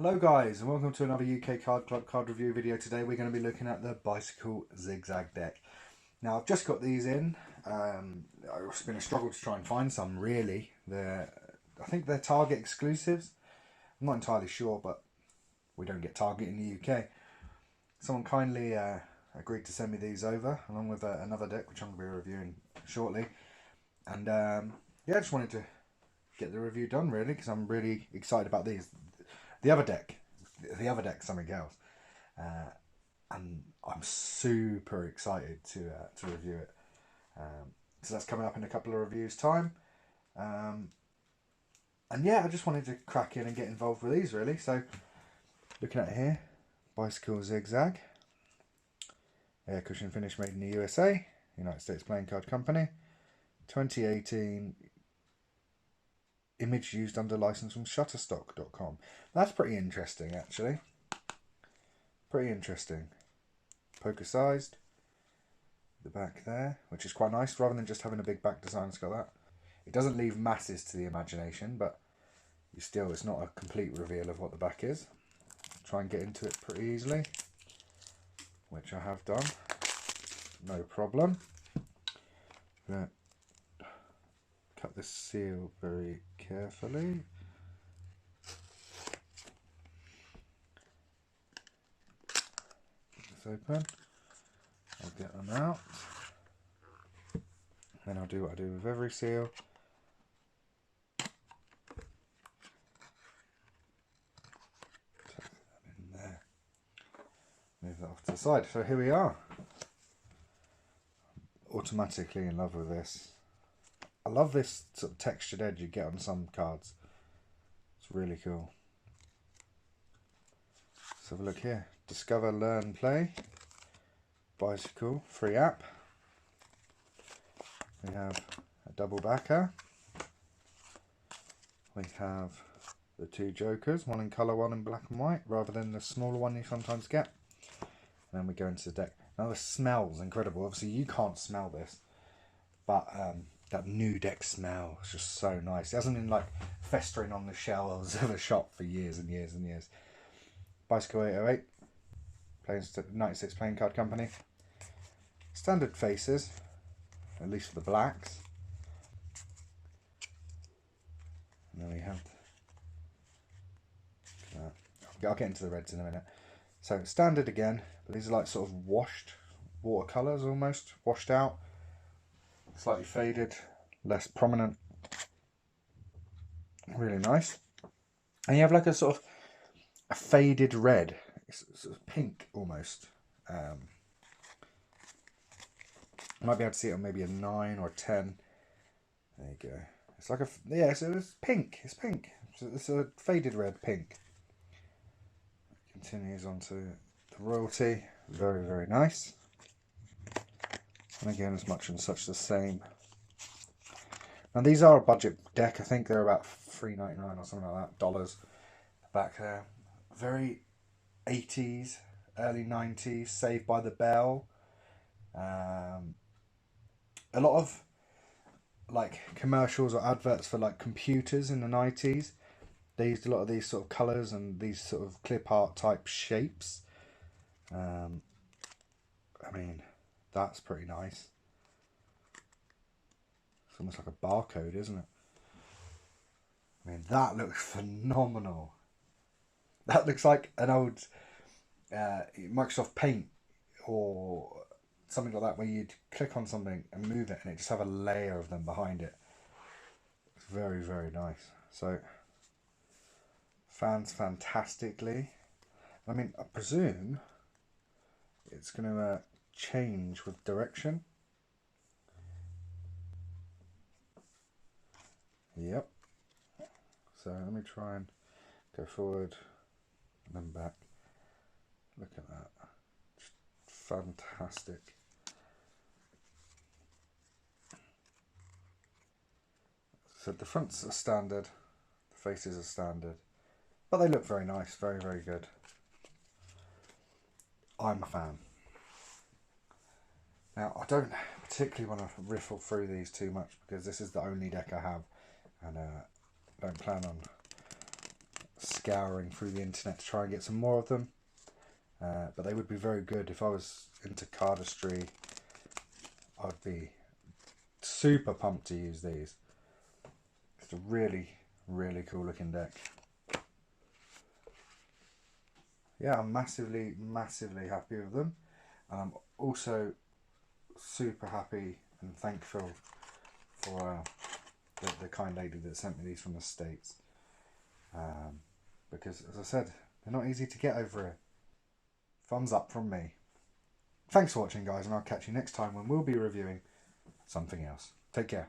Hello guys and welcome to another UK Card Club card review video. Today we're going to be looking at the Bicycle Zigzag deck. Now I've just got these in. It's been a struggle to try and find some really. I think they're Target exclusives. I'm not entirely sure, but we don't get Target in the UK. Someone kindly agreed to send me these over along with another deck which I'm going to be reviewing shortly. And yeah, I just wanted to get the review done really because I'm really excited about these. The other deck's something else, and I'm super excited to review it. So that's coming up in a couple of reviews time, and yeah, I just wanted to crack in and get involved with these really. So looking at it here, Bicycle Zigzag, air cushion finish made in the USA, United States Playing Card Company, 2018. Image used under license from Shutterstock.com. That's pretty interesting, actually. Pretty interesting. Poker sized. The back there, which is quite nice. Rather than just having a big back design, it's got that. It doesn't leave masses to the imagination, but it's not a complete reveal of what the back is. Try and get into it pretty easily, which I have done. No problem. But cut this seal very carefully. Get this open. I'll get them out. Then I'll do what I do with every seal. Tuck that in there. Move that off to the side. So here we are. Automatically in love with this. I love this sort of textured edge you get on some cards. It's really cool. Let's have a look here. Discover, Learn, Play. Bicycle, free app. We have a double backer. We have the two jokers, one in colour, one in black and white, rather than the smaller one you sometimes get. And then we go into the deck. Now this smells incredible. Obviously you can't smell this, but that new deck smell is just so nice. It hasn't been like festering on the shelves of a shop for years and years and years. Bicycle 808, United States Playing Card Company. Standard faces, at least for the blacks. And then we have, I'll get into the reds in a minute. So standard again, but these are like sort of washed watercolours almost, washed out. Slightly faded, less prominent. Really nice. And you have like a sort of a faded red. It's sort of pink almost. You might be able to see it on maybe a 9 or a 10. There you go. It's like so it's pink. It's pink. So it's a faded red pink. Continues on to the royalty. Very, very nice. And again, as much and such the same. Now these are a budget deck. I think they're about $3.99 or something like that. Dollars. Back there. Very 80s, early 90s. Saved by the Bell. A lot of like commercials or adverts for like computers in the 90s. They used a lot of these sort of colours and these sort of clip art type shapes. I mean, that's pretty nice. It's almost like a barcode, isn't it? I mean, that looks phenomenal. That looks like an old Microsoft Paint or something like that, where you'd click on something and move it and it just have a layer of them behind it. It's very, very nice. So, fans fantastically. I mean, I presume it's going to change with direction. Yep. So let me try and go forward and then back. Look at that. Just fantastic. So the fronts are standard, the faces are standard, but they look very nice, very, very good. I'm a fan. Now, I don't particularly want to riffle through these too much because this is the only deck I have, and I don't plan on scouring through the internet to try and get some more of them. But they would be very good. If I was into cardistry, I'd be super pumped to use these. It's a really, really cool looking deck. Yeah, I'm massively, massively happy with them. And I'm also super happy and thankful for the kind lady that sent me these from the States. Because, as I said, they're not easy to get over here. Thumbs up from me. Thanks for watching, guys, and I'll catch you next time when we'll be reviewing something else. Take care.